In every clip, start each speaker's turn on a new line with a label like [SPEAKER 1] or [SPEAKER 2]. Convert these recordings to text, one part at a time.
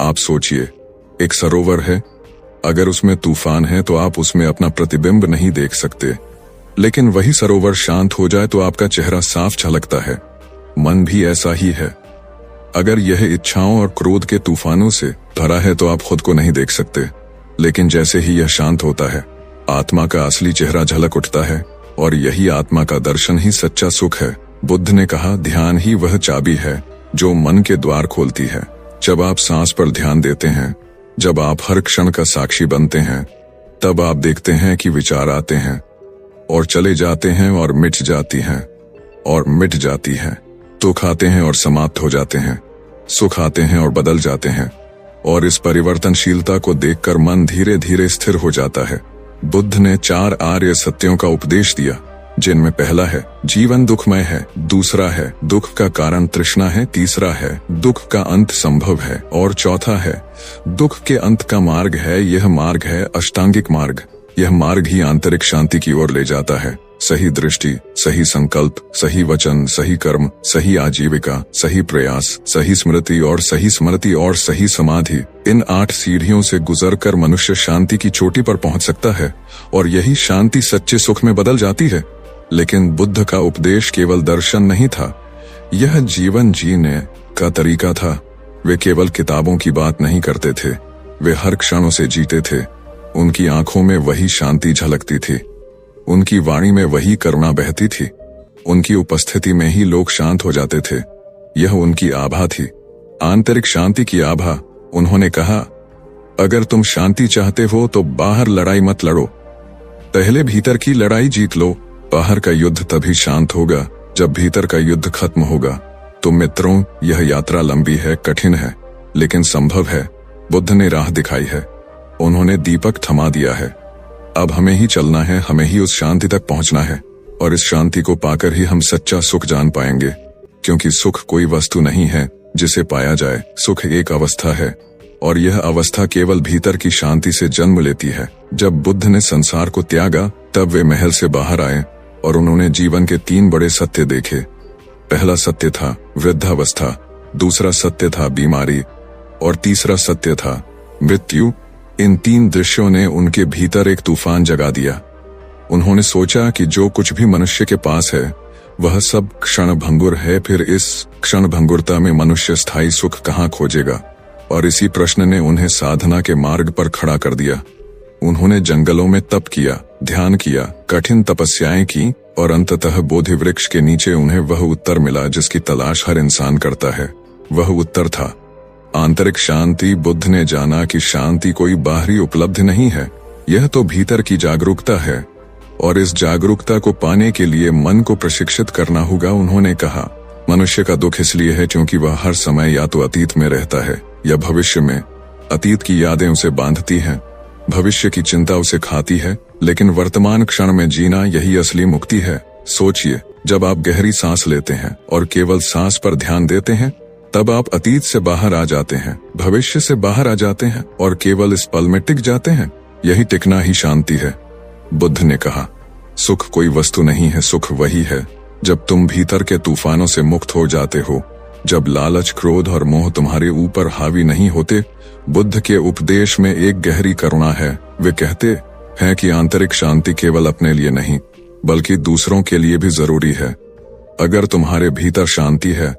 [SPEAKER 1] आप सोचिए, एक सरोवर है, अगर उसमें तूफान है तो आप उसमें अपना प्रतिबिंब नहीं देख सकते, लेकिन वही सरोवर शांत हो जाए तो आपका चेहरा साफ झलकता है। मन भी ऐसा ही है। अगर यह इच्छाओं और क्रोध के तूफानों से भरा है तो आप खुद को नहीं देख सकते, लेकिन जैसे ही यह शांत होता है, आत्मा का असली चेहरा झलक उठता है, और यही आत्मा का दर्शन ही सच्चा सुख है। बुद्ध ने कहा, ध्यान ही वह चाबी है जो मन के द्वार खोलती है। जब आप सांस पर ध्यान देते हैं, जब आप हर क्षण का साक्षी बनते हैं, तब आप देखते हैं कि विचार आते हैं और चले जाते हैं और मिट जाती हैं और मिट जाती हैं। दुख आते हैं और समाप्त हो जाते हैं, सुख आते हैं और बदल जाते हैं, और इस परिवर्तनशीलता को देखकर मन धीरे धीरे स्थिर हो जाता है। बुद्ध ने 4 आर्य सत्यों का उपदेश दिया, जिनमें पहला है जीवन दुखमय है, दूसरा है दुख का कारण तृष्णा है, तीसरा है दुख का अंत संभव है, और चौथा है दुख के अंत का मार्ग है। यह मार्ग है अष्टांगिक मार्ग। यह मार्ग ही आंतरिक शांति की ओर ले जाता है। सही दृष्टि, सही संकल्प, सही वचन, सही कर्म, सही आजीविका, सही प्रयास, सही स्मृति और सही स्मृति और सही समाधि, इन 8 सीढ़ियों से गुजरकर मनुष्य शांति की चोटी पर पहुंच सकता है, और यही शांति सच्चे सुख में बदल जाती है। लेकिन बुद्ध का उपदेश केवल दर्शन नहीं था, यह जीवन जीने का तरीका था। वे केवल किताबों की बात नहीं करते थे, वे हर क्षण उसे जीते थे। उनकी आंखों में वही शांति झलकती थी, उनकी वाणी में वही करुणा बहती थी, उनकी उपस्थिति में ही लोग शांत हो जाते थे। यह उनकी आभा थी, आंतरिक शांति की आभा। उन्होंने कहा, अगर तुम शांति चाहते हो तो बाहर लड़ाई मत लड़ो, पहले भीतर की लड़ाई जीत लो। बाहर का युद्ध तभी शांत होगा जब भीतर का युद्ध खत्म होगा। तो मित्रों, यह यात्रा लंबी है, कठिन है, लेकिन संभव है। बुद्ध ने राह दिखाई है, उन्होंने दीपक थमा दिया है। अब हमें ही चलना है, हमें ही उस शांति तक पहुंचना है, और इस शांति को पाकर ही हम सच्चा सुख जान पाएंगे। क्योंकि सुख कोई वस्तु नहीं है जिसे पाया जाए, सुख एक अवस्था है, और यह अवस्था केवल भीतर की शांति से जन्म लेती है। जब बुद्ध ने संसार को त्यागा, तब वे महल से बाहर आए और उन्होंने जीवन के 3 बड़े सत्य देखे। पहला सत्य था वृद्धावस्था, दूसरा सत्य था बीमारी, और तीसरा सत्य था मृत्यु। इन 3 दृश्यों ने उनके भीतर एक तूफान जगा दिया। उन्होंने सोचा कि जो कुछ भी मनुष्य के पास है वह सब क्षण भंगुर है, फिर इस क्षण भंगुरता में मनुष्य स्थायी सुख कहाँ खोजेगा। और इसी प्रश्न ने उन्हें साधना के मार्ग पर खड़ा कर दिया। उन्होंने जंगलों में तप किया, ध्यान किया, कठिन तपस्याएं की, और अंततः बोधि वृक्ष के नीचे उन्हें वह उत्तर मिला जिसकी तलाश हर इंसान करता है। वह उत्तर था आंतरिक शांति। बुद्ध ने जाना कि शांति कोई बाहरी उपलब्धि नहीं है, यह तो भीतर की जागरूकता है, और इस जागरूकता को पाने के लिए मन को प्रशिक्षित करना होगा। उन्होंने कहा, मनुष्य का दुख इसलिए है क्योंकि वह हर समय या तो अतीत में रहता है या भविष्य में। अतीत की यादें उसे बांधती हैं, भविष्य की चिंता उसे खाती है, लेकिन वर्तमान क्षण में जीना यही असली मुक्ति है। सोचिए, जब आप गहरी सांस लेते हैं और केवल सांस पर ध्यान देते हैं, तब आप अतीत से बाहर आ जाते हैं, भविष्य से बाहर आ जाते हैं, और केवल इस पल में टिक जाते हैं। यही टिकना ही शांति है। बुद्ध ने कहा, सुख कोई वस्तु नहीं है, सुख वही है जब तुम भीतर के तूफानों से मुक्त हो जाते हो, जब लालच, क्रोध और मोह तुम्हारे ऊपर हावी नहीं होते। बुद्ध के उपदेश में एक गहरी करुणा है। वे कहते हैं कि आंतरिक शांति केवल अपने लिए नहीं, बल्कि दूसरों के लिए भी जरूरी है। अगर तुम्हारे भीतर शांति है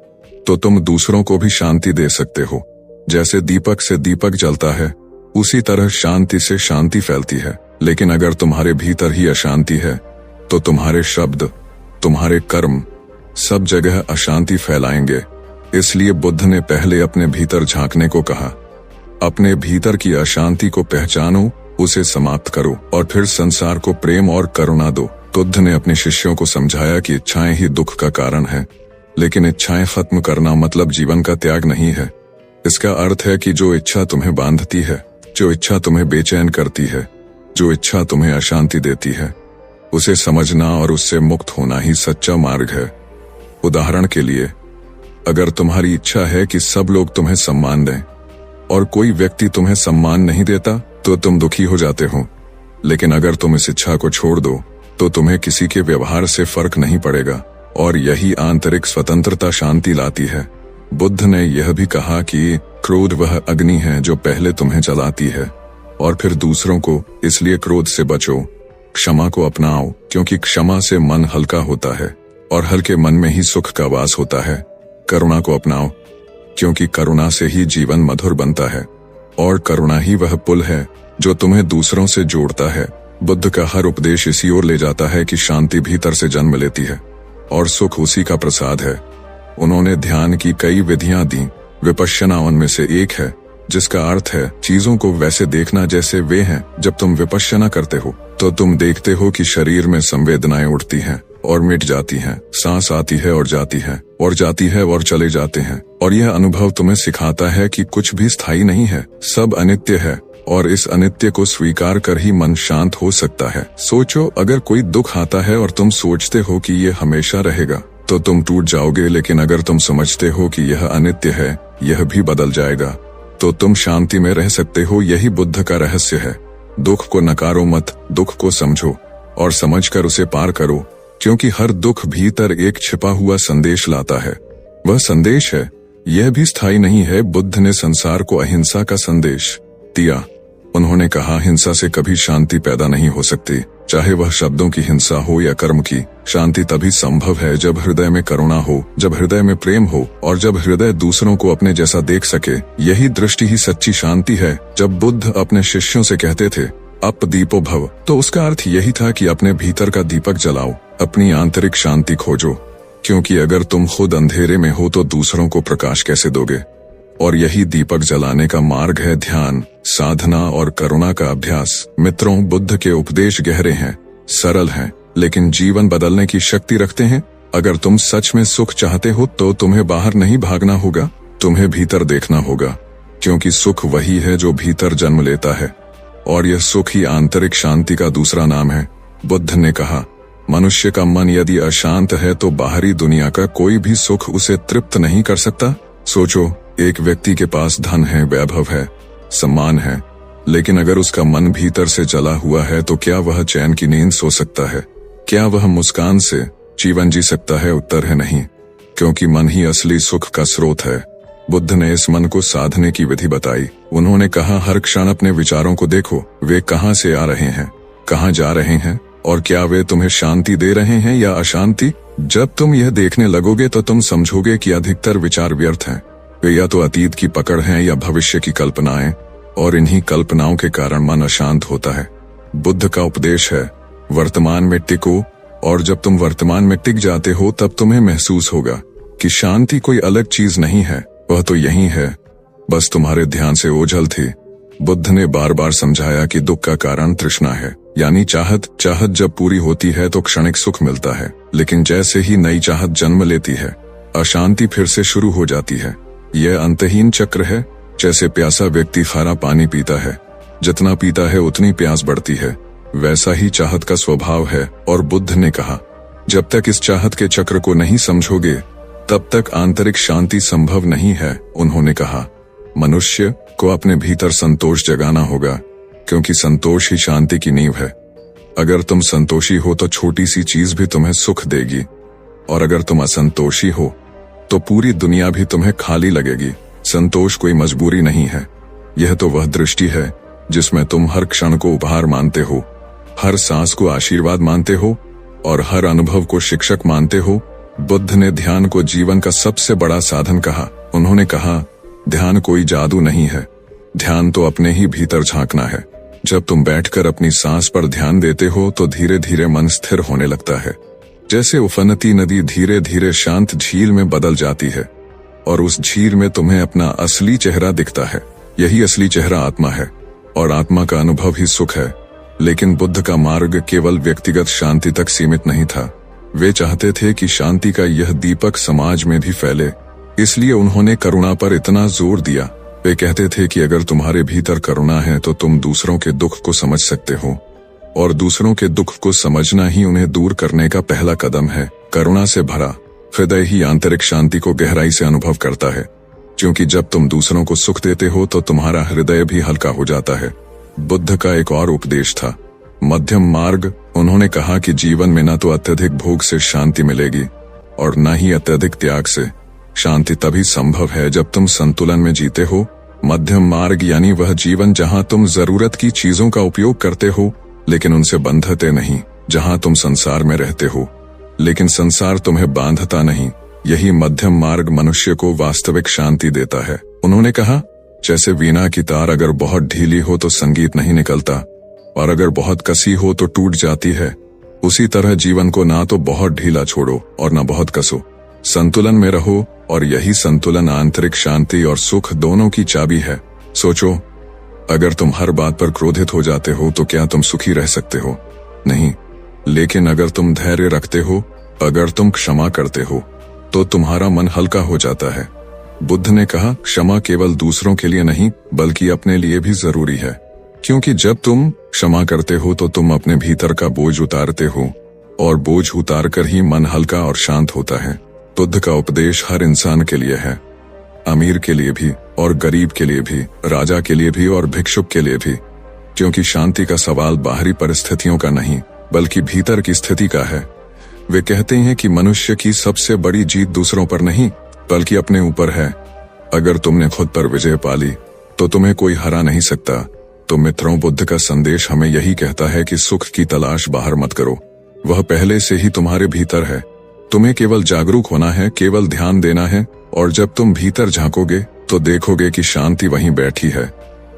[SPEAKER 1] तो तुम दूसरों को भी शांति दे सकते हो। जैसे दीपक से दीपक जलता है, उसी तरह शांति से शांति फैलती है। लेकिन अगर तुम्हारे भीतर ही अशांति है तो तुम्हारे शब्द, तुम्हारे कर्म सब जगह अशांति फैलाएंगे। इसलिए बुद्ध ने पहले अपने भीतर झांकने को कहा। अपने भीतर की अशांति को पहचानो, उसे समाप्त करो, और फिर संसार को प्रेम और करुणा दो। बुद्ध ने अपने शिष्यों को समझाया कि इच्छाएं ही दुख का कारण है, लेकिन इच्छाएं खत्म करना मतलब जीवन का त्याग नहीं है। इसका अर्थ है कि जो इच्छा तुम्हें बांधती है, जो इच्छा तुम्हें बेचैन करती है, जो इच्छा तुम्हें अशांति देती है, उसे समझना और उससे मुक्त होना ही सच्चा मार्ग है। उदाहरण के लिए, अगर तुम्हारी इच्छा है कि सब लोग तुम्हें सम्मान दें और कोई व्यक्ति तुम्हें सम्मान नहीं देता, तो तुम दुखी हो जाते हो। लेकिन अगर तुम इस इच्छा को छोड़ दो तो तुम्हें किसी के व्यवहार से फर्क नहीं पड़ेगा, और यही आंतरिक स्वतंत्रता शांति लाती है। बुद्ध ने यह भी कहा कि क्रोध वह अग्नि है जो पहले तुम्हें जलाती है और फिर दूसरों को, इसलिए क्रोध से बचो। क्षमा को अपनाओ क्योंकि क्षमा से मन हल्का होता है और हल्के मन में ही सुख का वास होता है। करुणा को अपनाओ क्योंकि करुणा से ही जीवन मधुर बनता है और करुणा ही वह पुल है जो तुम्हें दूसरों से जोड़ता है। बुद्ध का हर उपदेश इसी ओर ले जाता है कि शांति भीतर से जन्म लेती है और सुख उसी का प्रसाद है। उन्होंने ध्यान की कई विधियां दी, विपश्यना उनमें से एक है, जिसका अर्थ है चीजों को वैसे देखना जैसे वे हैं। जब तुम विपश्यना करते हो तो तुम देखते हो कि शरीर में संवेदनाएं उठती हैं और मिट जाती हैं, सांस आती है और जाती है और जाती है और चले जाते हैं, और यह अनुभव तुम्हें सिखाता है कि कुछ भी स्थायी नहीं है, सब अनित्य है और इस अनित्य को स्वीकार कर ही मन शांत हो सकता है। सोचो, अगर कोई दुख आता है और तुम सोचते हो कि यह हमेशा रहेगा तो तुम टूट जाओगे, लेकिन अगर तुम समझते हो कि यह अनित्य है, यह भी बदल जाएगा, तो तुम शांति में रह सकते हो। यही बुद्ध का रहस्य है। दुख को नकारो मत, दुख को समझो और समझकर उसे पार करो, क्योंकि हर दुख भीतर एक छिपा हुआ संदेश लाता है। वह संदेश है, यह भी स्थायी नहीं है। बुद्ध ने संसार को अहिंसा का संदेश दिया। उन्होंने कहा, हिंसा से कभी शांति पैदा नहीं हो सकती, चाहे वह शब्दों की हिंसा हो या कर्म की। शांति तभी संभव है जब हृदय में करुणा हो, जब हृदय में प्रेम हो और जब हृदय दूसरों को अपने जैसा देख सके। यही दृष्टि ही सच्ची शांति है। जब बुद्ध अपने शिष्यों से कहते थे अप दीपो भव, तो उसका अर्थ यही था कि अपने भीतर का दीपक जलाओ, अपनी आंतरिक शांति खोजो, क्योंकि अगर तुम खुद अंधेरे में हो तो दूसरों को प्रकाश कैसे दोगे। और यही दीपक जलाने का मार्ग है ध्यान, साधना और करुणा का अभ्यास। मित्रों, बुद्ध के उपदेश गहरे हैं, सरल हैं, लेकिन जीवन बदलने की शक्ति रखते हैं। अगर तुम सच में सुख चाहते हो तो तुम्हें बाहर नहीं भागना होगा, तुम्हें भीतर देखना होगा, क्योंकि सुख वही है जो भीतर जन्म लेता है और यह सुख ही आंतरिक शांति का दूसरा नाम है। बुद्ध ने कहा, मनुष्य का मन यदि अशांत है तो बाहरी दुनिया का कोई भी सुख उसे तृप्त नहीं कर सकता। सोचो, एक व्यक्ति के पास धन है, वैभव है, सम्मान है, लेकिन अगर उसका मन भीतर से जला हुआ है तो क्या वह चैन की नींद सो सकता है? क्या वह मुस्कान से जीवन जी सकता है? उत्तर है नहीं, क्योंकि मन ही असली सुख का स्रोत है। बुद्ध ने इस मन को साधने की विधि बताई। उन्होंने कहा, हर क्षण अपने विचारों को देखो, वे कहाँ से आ रहे हैं, कहाँ जा रहे हैं और क्या वे तुम्हें शांति दे रहे हैं या अशांति। जब तुम यह देखने लगोगे तो तुम समझोगे कि अधिकतर विचार व्यर्थ हैं। वे या तो अतीत की पकड़ हैं या भविष्य की कल्पनाएं, और इन्हीं कल्पनाओं के कारण मन अशांत होता है। बुद्ध का उपदेश है, वर्तमान में टिको, और जब तुम वर्तमान में टिक जाते हो तब तुम्हें महसूस होगा कि शांति कोई अलग चीज नहीं है, वह तो यही है, बस तुम्हारे ध्यान से ओझल थी। बुद्ध ने बार बार समझाया कि दुख का कारण तृष्णा है, यानी चाहत। चाहत जब पूरी होती है तो क्षणिक सुख मिलता है, लेकिन जैसे ही नई चाहत जन्म लेती है, अशांति फिर से शुरू हो जाती है। यह अंतहीन चक्र है। जैसे प्यासा व्यक्ति खारा पानी पीता है, जितना पीता है उतनी प्यास बढ़ती है, वैसा ही चाहत का स्वभाव है। और बुद्ध ने कहा, जब तक इस चाहत के चक्र को नहीं समझोगे तब तक आंतरिक शांति संभव नहीं है। उन्होंने कहा, मनुष्य को अपने भीतर संतोष जगाना होगा, क्योंकि संतोष ही शांति की नींव है। अगर तुम संतोषी हो तो छोटी सी चीज भी तुम्हें सुख देगी, और अगर तुम असंतोषी हो तो पूरी दुनिया भी तुम्हें खाली लगेगी। संतोष कोई मजबूरी नहीं है, यह तो वह दृष्टि है जिसमें तुम हर क्षण को उपहार मानते हो, हर सांस को आशीर्वाद मानते हो और हर अनुभव को शिक्षक मानते हो। बुद्ध ने ध्यान को जीवन का सबसे बड़ा साधन कहा। उन्होंने कहा, ध्यान कोई जादू नहीं है, ध्यान तो अपने ही भीतर झांकना है। जब तुम बैठकर अपनी सांस पर ध्यान देते हो तो धीरे धीरे मन स्थिर होने लगता है, जैसे उफनती नदी धीरे धीरे शांत झील में बदल जाती है, और उस झील में तुम्हें अपना असली चेहरा दिखता है। यही असली चेहरा आत्मा है, और आत्मा का अनुभव ही सुख है। लेकिन बुद्ध का मार्ग केवल व्यक्तिगत शांति तक सीमित नहीं था। वे चाहते थे कि शांति का यह दीपक समाज में भी फैले, इसलिए उन्होंने करुणा पर इतना जोर दिया। वे कहते थे कि अगर तुम्हारे भीतर करुणा है तो तुम दूसरों के दुख को समझ सकते हो, और दूसरों के दुख को समझना ही उन्हें दूर करने का पहला कदम है। करुणा से भरा हृदय ही आंतरिक शांति को गहराई से अनुभव करता है, क्योंकि जब तुम दूसरों को सुख देते हो तो तुम्हारा हृदय भी हल्का हो जाता है। बुद्ध का एक और उपदेश था, मध्यम मार्ग। उन्होंने कहा कि जीवन में न तो अत्यधिक भोग से शांति मिलेगी और न ही अत्यधिक त्याग से। शांति तभी संभव है जब तुम संतुलन में जीते हो। मध्यम मार्ग यानी वह जीवन जहां तुम जरूरत की चीजों का उपयोग करते हो लेकिन उनसे बंधते नहीं, जहां तुम संसार में रहते हो लेकिन संसार तुम्हें बांधता नहीं। यही मध्यम मार्ग मनुष्य को वास्तविक शांति देता है। उन्होंने कहा, जैसे वीणा की तार अगर बहुत ढीली हो तो संगीत नहीं निकलता और अगर बहुत कसी हो तो टूट जाती है, उसी तरह जीवन को ना तो बहुत ढीला छोड़ो और ना बहुत कसो, संतुलन में रहो और यही संतुलन आंतरिक शांति और सुख दोनों की चाबी है। सोचो, अगर तुम हर बात पर क्रोधित हो जाते हो तो क्या तुम सुखी रह सकते हो? नहीं। लेकिन अगर तुम धैर्य रखते हो, अगर तुम क्षमा करते हो, तो तुम्हारा मन हल्का हो जाता है। बुद्ध ने कहा, क्षमा केवल दूसरों के लिए नहीं बल्कि अपने लिए भी जरूरी है, क्योंकि जब तुम क्षमा करते हो तो तुम अपने भीतर का बोझ उतारते हो और बोझ उतारकर ही मन हल्का और शांत होता है। बुद्ध का उपदेश हर इंसान के लिए है, अमीर के लिए भी और गरीब के लिए भी, राजा के लिए भी और भिक्षुक के लिए भी, क्योंकि शांति का सवाल बाहरी परिस्थितियों का नहीं बल्कि भीतर की स्थिति का है। वे कहते हैं कि मनुष्य की सबसे बड़ी जीत दूसरों पर नहीं बल्कि अपने ऊपर है। अगर तुमने खुद पर विजय पाली तो तुम्हें कोई हरा नहीं सकता। तो मित्रों, बुद्ध का संदेश हमें यही कहता है कि सुख की तलाश बाहर मत करो, वह पहले से ही तुम्हारे भीतर है। तुम्हें केवल जागरूक होना है, केवल ध्यान देना है, और जब तुम भीतर झांकोगे तो देखोगे कि शांति वहीं बैठी है,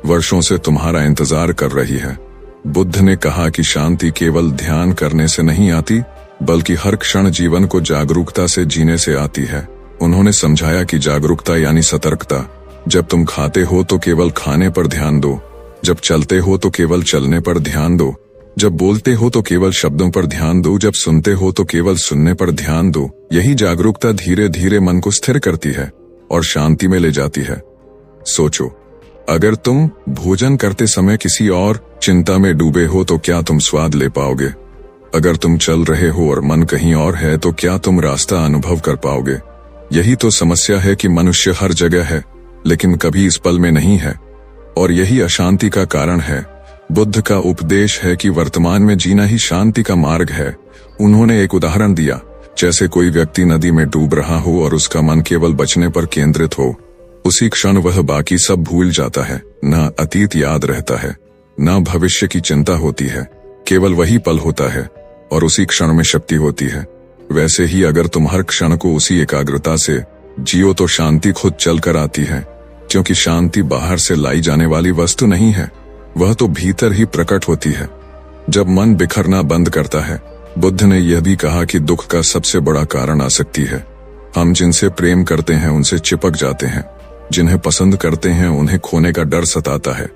[SPEAKER 1] वर्षों से तुम्हारा इंतजार कर रही है। बुद्ध ने कहा कि शांति केवल ध्यान करने से नहीं आती बल्कि हर क्षण जीवन को जागरूकता से जीने से आती है। उन्होंने समझाया कि जागरूकता यानी सतर्कता। जब तुम खाते हो तो केवल खाने पर ध्यान दो, जब चलते हो तो केवल चलने पर ध्यान दो, जब बोलते हो तो केवल शब्दों पर ध्यान दो, जब सुनते हो तो केवल सुनने पर ध्यान दो। यही जागरूकता धीरे धीरे मन को स्थिर करती है और शांति में ले जाती है। सोचो, अगर तुम भोजन करते समय किसी और चिंता में डूबे हो तो क्या तुम स्वाद ले पाओगे? अगर तुम चल रहे हो और मन कहीं और है तो क्या तुम रास्ता अनुभव कर पाओगे? यही तो समस्या है कि मनुष्य हर जगह है लेकिन कभी इस पल में नहीं है, और यही अशांति का कारण है। बुद्ध का उपदेश है कि वर्तमान में जीना ही शांति का मार्ग है। उन्होंने एक उदाहरण दिया, जैसे कोई व्यक्ति नदी में डूब रहा हो और उसका मन केवल बचने पर केंद्रित हो, उसी क्षण वह बाकी सब भूल जाता है। न अतीत याद रहता है, न भविष्य की चिंता होती है, केवल वही पल होता है और उसी क्षण में शक्ति होती है। वैसे ही अगर तुम हर क्षण को उसी एकाग्रता से जियो तो शांति खुद चल कर आती है, क्योंकि शांति बाहर से लाई जाने वाली वस्तु नहीं है, वह तो भीतर ही प्रकट होती है। जब मन बिखरना बंद करता है, बुद्ध ने यह भी कहा कि दुख का सबसे बड़ा कारण आसक्ति है। हम जिनसे प्रेम करते हैं उनसे चिपक जाते हैं, जिन्हें पसंद करते हैं उन्हें खोने का डर सताता है,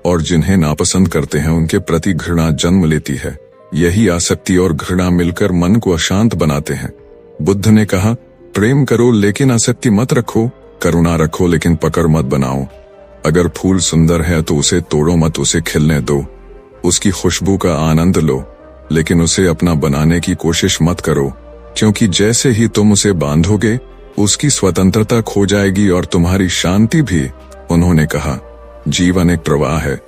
[SPEAKER 1] और जिन्हें नापसंद करते हैं उनके प्रति घृणा जन्म लेती है। यही आसक्ति और घृणा मिलकर मन को अशांत बनाते हैं। बुद्ध ने कहा, प्रेम करो लेकिन आसक्ति मत रखो, करुणा रखो लेकिन पकड़ मत बनाओ। अगर फूल सुंदर है तो उसे तोड़ो मत, उसे खिलने दो, उसकी खुशबू का आनंद लो, लेकिन उसे अपना बनाने की कोशिश मत करो, क्योंकि जैसे ही तुम उसे बांधोगे उसकी स्वतंत्रता खो जाएगी और तुम्हारी शांति भी। उन्होंने कहा, जीवन एक प्रवाह है,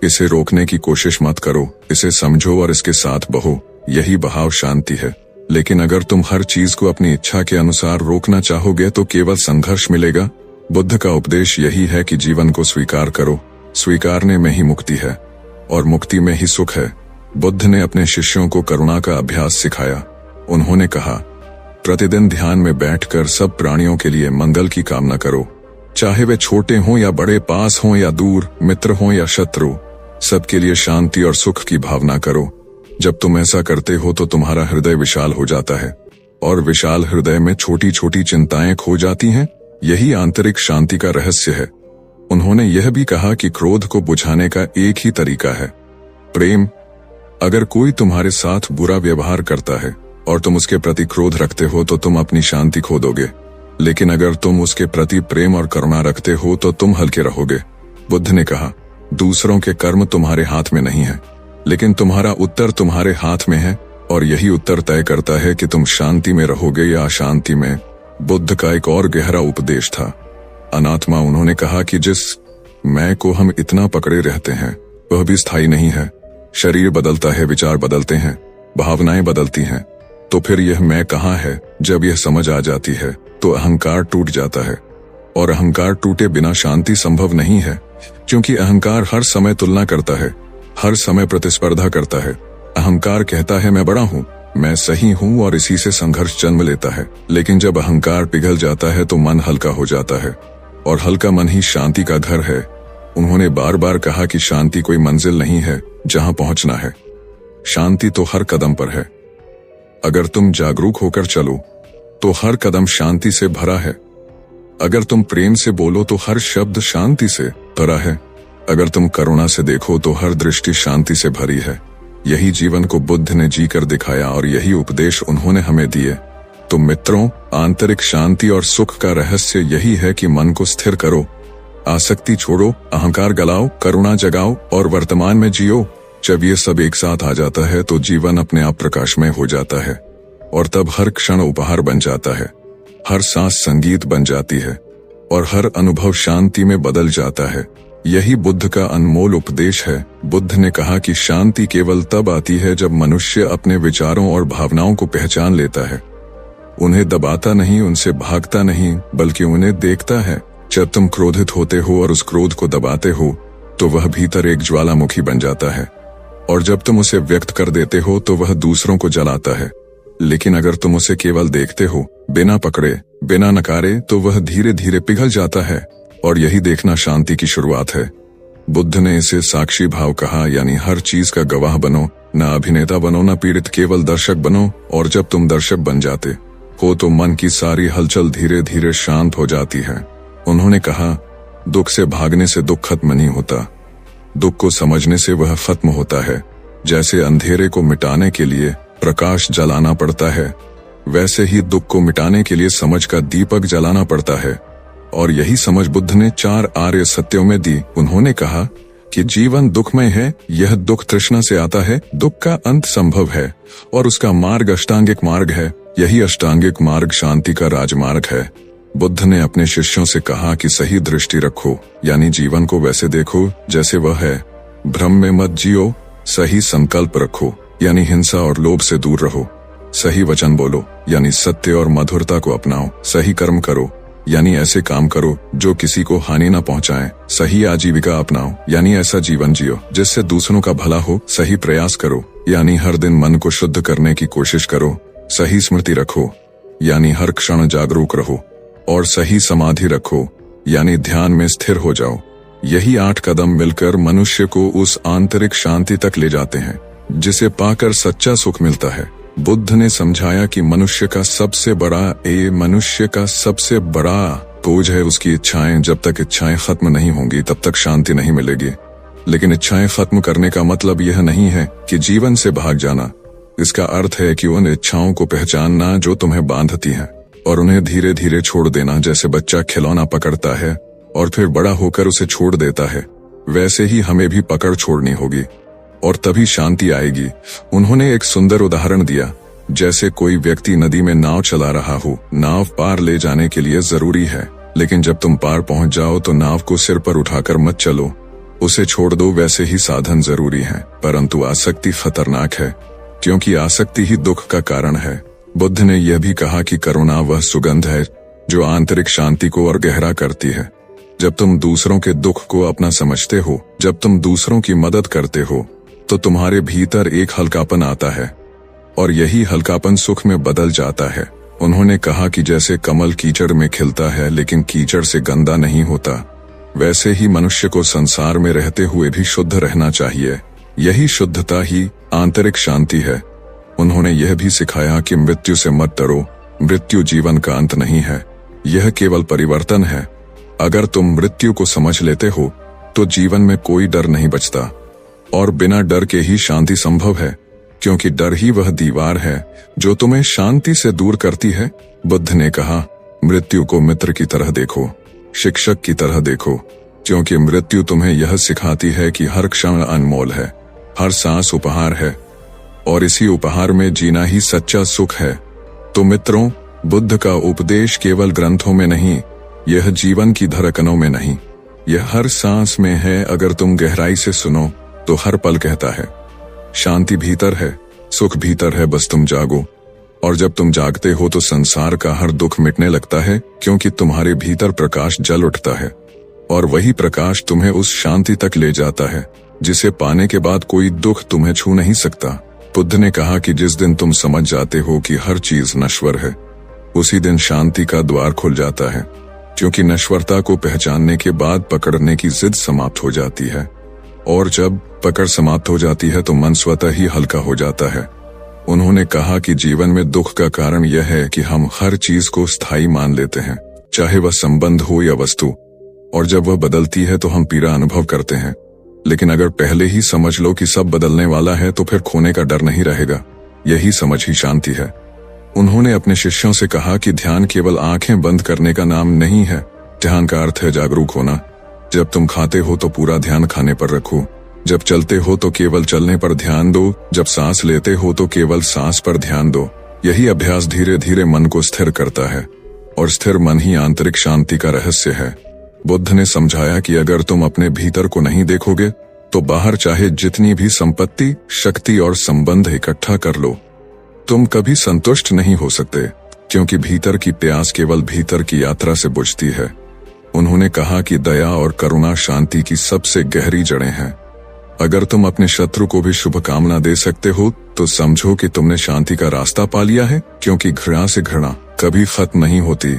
[SPEAKER 1] इसे रोकने की कोशिश मत करो, इसे समझो और इसके साथ बहो, यही बहाव शांति है। लेकिन अगर तुम हर चीज को अपनी इच्छा के अनुसार रोकना चाहोगे तो केवल संघर्ष मिलेगा। बुद्ध का उपदेश यही है कि जीवन को स्वीकार करो, स्वीकारने में ही मुक्ति है और मुक्ति में ही सुख है। बुद्ध ने अपने शिष्यों को करुणा का अभ्यास सिखाया। उन्होंने कहा, प्रतिदिन ध्यान में बैठकर सब प्राणियों के लिए मंगल की कामना करो, चाहे वे छोटे हों या बड़े, पास हों या दूर, मित्र हों या शत्रु, सबके लिए शांति और सुख की भावना करो। जब तुम ऐसा करते हो तो तुम्हारा हृदय विशाल हो जाता है और विशाल हृदय में छोटी छोटी चिंताएं खो जाती हैं। यही आंतरिक शांति का रहस्य है। उन्होंने यह भी कहा कि क्रोध को बुझाने का एक ही तरीका है, प्रेम। अगर कोई तुम्हारे साथ बुरा व्यवहार करता है और तुम उसके प्रति क्रोध रखते हो तो तुम अपनी शांति खो दोगे, लेकिन अगर तुम उसके प्रति प्रेम और करुणा रखते हो तो तुम हल्के रहोगे। बुद्ध ने कहा, दूसरों के कर्म तुम्हारे हाथ में नहीं है, लेकिन तुम्हारा उत्तर तुम्हारे हाथ में है, और यही उत्तर तय करता है कि तुम शांति में रहोगे या अशांति में। बुद्ध का एक और गहरा उपदेश था, अनात्मा। उन्होंने कहा कि जिस मैं को हम इतना पकड़े रहते हैं वह भी स्थायी नहीं है। शरीर बदलता है, विचार बदलते हैं, भावनाएं बदलती हैं, तो फिर यह मैं कहाँ है? जब यह समझ आ जाती है तो अहंकार टूट जाता है, और अहंकार टूटे बिना शांति संभव नहीं है, क्योंकि अहंकार हर समय तुलना करता है, हर समय प्रतिस्पर्धा करता है। अहंकार कहता है मैं बड़ा हूँ, मैं सही हूँ, और इसी से संघर्ष जन्म लेता है। लेकिन जब अहंकार पिघल जाता है तो मन हल्का हो जाता है, और हल्का मन ही शांति का घर है। उन्होंने बार बार कहा कि शांति कोई मंजिल नहीं है जहां पहुंचना है, शांति तो हर कदम पर है। अगर तुम जागरूक होकर चलो तो हर कदम शांति से भरा है। अगर तुम प्रेम से बोलो तो हर शब्द शांति से भरा है। अगर तुम करुणा से देखो तो हर दृष्टि शांति से भरी है। यही जीवन को बुद्ध ने जी कर दिखाया, और यही उपदेश उन्होंने हमें दिए। तो मित्रों, आंतरिक शांति और सुख का रहस्य यही है कि मन को स्थिर करो, आसक्ति छोड़ो, अहंकार गलाओ, करुणा जगाओ और वर्तमान में जियो। जब ये सब एक साथ आ जाता है तो जीवन अपने आप प्रकाशमय हो जाता है, और तब हर क्षण उपहार बन जाता है, हर सांस संगीत बन जाती है, और हर अनुभव शांति में बदल जाता है। यही बुद्ध का अनमोल उपदेश है। बुद्ध ने कहा कि शांति केवल तब आती है जब मनुष्य अपने विचारों और भावनाओं को पहचान लेता है। उन्हें दबाता नहीं, उनसे भागता नहीं, बल्कि उन्हें देखता है। जब तुम क्रोधित होते हो और उस क्रोध को दबाते हो तो वह भीतर एक ज्वालामुखी बन जाता है, और जब तुम उसे व्यक्त कर देते हो तो वह दूसरों को जलाता है। लेकिन अगर तुम उसे केवल देखते हो, बिना पकड़े, बिना नकारे, तो वह धीरे धीरे पिघल जाता है, और यही देखना शांति की शुरुआत है। बुद्ध ने इसे साक्षी भाव कहा, यानी हर चीज का गवाह बनो, न अभिनेता बनो, न पीड़ित, केवल दर्शक बनो। और जब तुम दर्शक बन जाते हो तो मन की सारी हलचल धीरे धीरे शांत हो जाती है। उन्होंने कहा, दुख से भागने से दुख खत्म नहीं होता, दुख को समझने से वह खत्म होता है। जैसे अंधेरे को मिटाने के लिए प्रकाश जलाना पड़ता है, वैसे ही दुख को मिटाने के लिए समझ का दीपक जलाना पड़ता है। और यही समझ बुद्ध ने 4 आर्य सत्यों में दी। उन्होंने कहा कि जीवन दुखमय है, यह दुख तृष्णा से आता है, दुख का अंत संभव है, और उसका मार्ग अष्टांगिक मार्ग है। यही अष्टांगिक मार्ग शांति का राजमार्ग है। बुद्ध ने अपने शिष्यों से कहा कि सही दृष्टि रखो, यानी जीवन को वैसे देखो जैसे वह है, भ्रम में मत जियो। सही संकल्प रखो, यानी हिंसा और लोभ से दूर रहो। सही वचन बोलो, यानी सत्य और मधुरता को अपनाओ। सही कर्म करो, यानी ऐसे काम करो जो किसी को हानि न पहुंचाए। सही आजीविका अपनाओ, यानी ऐसा जीवन जियो जिससे दूसरों का भला हो। सही प्रयास करो, यानी हर दिन मन को शुद्ध करने की कोशिश करो। सही स्मृति रखो, यानी हर क्षण जागरूक रहो। और सही समाधि रखो, यानी ध्यान में स्थिर हो जाओ। यही 8 कदम मिलकर मनुष्य को उस आंतरिक शांति तक ले जाते हैं जिसे पाकर सच्चा सुख मिलता है। बुद्ध ने समझाया कि मनुष्य का सबसे बड़ा बोझ है उसकी इच्छाएं। जब तक इच्छाएं खत्म नहीं होंगी तब तक शांति नहीं मिलेगी। लेकिन इच्छाएं खत्म करने का मतलब यह नहीं है कि जीवन से भाग जाना। इसका अर्थ है कि उन इच्छाओं को पहचानना जो तुम्हें बांधती हैं, और उन्हें धीरे धीरे छोड़ देना। जैसे बच्चा खिलौना पकड़ता है और फिर बड़ा होकर उसे छोड़ देता है, वैसे ही हमें भी पकड़ छोड़नी होगी, और तभी शांति आएगी। उन्होंने एक सुंदर उदाहरण दिया, जैसे कोई व्यक्ति नदी में नाव चला रहा हो। नाव पार ले जाने के लिए जरूरी है, लेकिन जब तुम पार पहुंच जाओ तो नाव को सिर पर उठाकर मत चलो, उसे छोड़ दो। वैसे ही साधन जरूरी है, परंतु आसक्ति खतरनाक है, क्योंकि आसक्ति ही दुख का कारण है। बुद्ध ने यह भी कहा कि करुणा वह सुगंध है जो आंतरिक शांति को और गहरा करती है। जब तुम दूसरों के दुख को अपना समझते हो, जब तुम दूसरों की मदद करते हो, तो तुम्हारे भीतर एक हल्कापन आता है, और यही हल्कापन सुख में बदल जाता है। उन्होंने कहा कि जैसे कमल कीचड़ में खिलता है लेकिन कीचड़ से गंदा नहीं होता, वैसे ही मनुष्य को संसार में रहते हुए भी शुद्ध रहना चाहिए। यही शुद्धता ही आंतरिक शांति है। उन्होंने यह भी सिखाया कि मृत्यु से मत डरो, मृत्यु जीवन का अंत नहीं है, यह केवल परिवर्तन है। अगर तुम मृत्यु को समझ लेते हो तो जीवन में कोई डर नहीं बचता, और बिना डर के ही शांति संभव है, क्योंकि डर ही वह दीवार है जो तुम्हें शांति से दूर करती है। बुद्ध ने कहा, मृत्यु को मित्र की तरह देखो, शिक्षक की तरह देखो, क्योंकि मृत्यु तुम्हें यह सिखाती है कि हर क्षण अनमोल है, हर सांस उपहार है, और इसी उपहार में जीना ही सच्चा सुख है। तो मित्रों, बुद्ध का उपदेश केवल ग्रंथों में नहीं, यह जीवन की धड़कनों में नहीं, यह हर सांस में है। अगर तुम गहराई से सुनो तो हर पल कहता है, शांति भीतर है, सुख भीतर है, बस तुम जागो। और जब तुम जागते हो तो संसार का हर दुख मिटने लगता है, क्योंकि तुम्हारे भीतर प्रकाश जल उठता है और वही प्रकाश तुम्हें उस शांति तक ले जाता है जिसे पाने के बाद कोई दुख तुम्हें छू नहीं सकता। बुद्ध ने कहा कि जिस दिन तुम समझ जाते हो कि हर चीज नश्वर है, उसी दिन शांति का द्वार खुल जाता है, क्योंकि नश्वरता को पहचानने के बाद पकड़ने की जिद समाप्त हो जाती है, और जब पकड़ समाप्त हो जाती है तो मन स्वतः ही हल्का हो जाता है। उन्होंने कहा कि जीवन में दुख का कारण यह है कि हम हर चीज को स्थायी मान लेते हैं, चाहे वह संबंध हो या वस्तु, और जब वह बदलती है तो हम पीड़ा अनुभव करते हैं। लेकिन अगर पहले ही समझ लो कि सब बदलने वाला है तो फिर खोने का डर नहीं रहेगा। यही समझ ही शांति है। उन्होंने अपने शिष्यों से कहा कि ध्यान केवल आंखें बंद करने का नाम नहीं है। ध्यान का अर्थ है जागरूक होना। जब तुम खाते हो तो पूरा ध्यान खाने पर रखो, जब चलते हो तो केवल चलने पर ध्यान दो, जब सांस लेते हो तो केवल सांस पर ध्यान दो। यही अभ्यास धीरे धीरे मन को स्थिर करता है, और स्थिर मन ही आंतरिक शांति का रहस्य है। बुद्ध ने समझाया कि अगर तुम अपने भीतर को नहीं देखोगे तो बाहर चाहे जितनी भी संपत्ति, शक्ति और संबंध इकट्ठा कर लो, तुम कभी संतुष्ट नहीं हो सकते, क्योंकि भीतर की प्यास केवल भीतर की यात्रा से बुझती है। उन्होंने कहा कि दया और करुणा शांति की सबसे गहरी जड़ें हैं। अगर तुम अपने शत्रु को भी शुभकामना दे सकते हो तो समझो कि तुमने शांति का रास्ता पा लिया है, क्योंकि घृणा से घृणा कभी खत्म नहीं होती।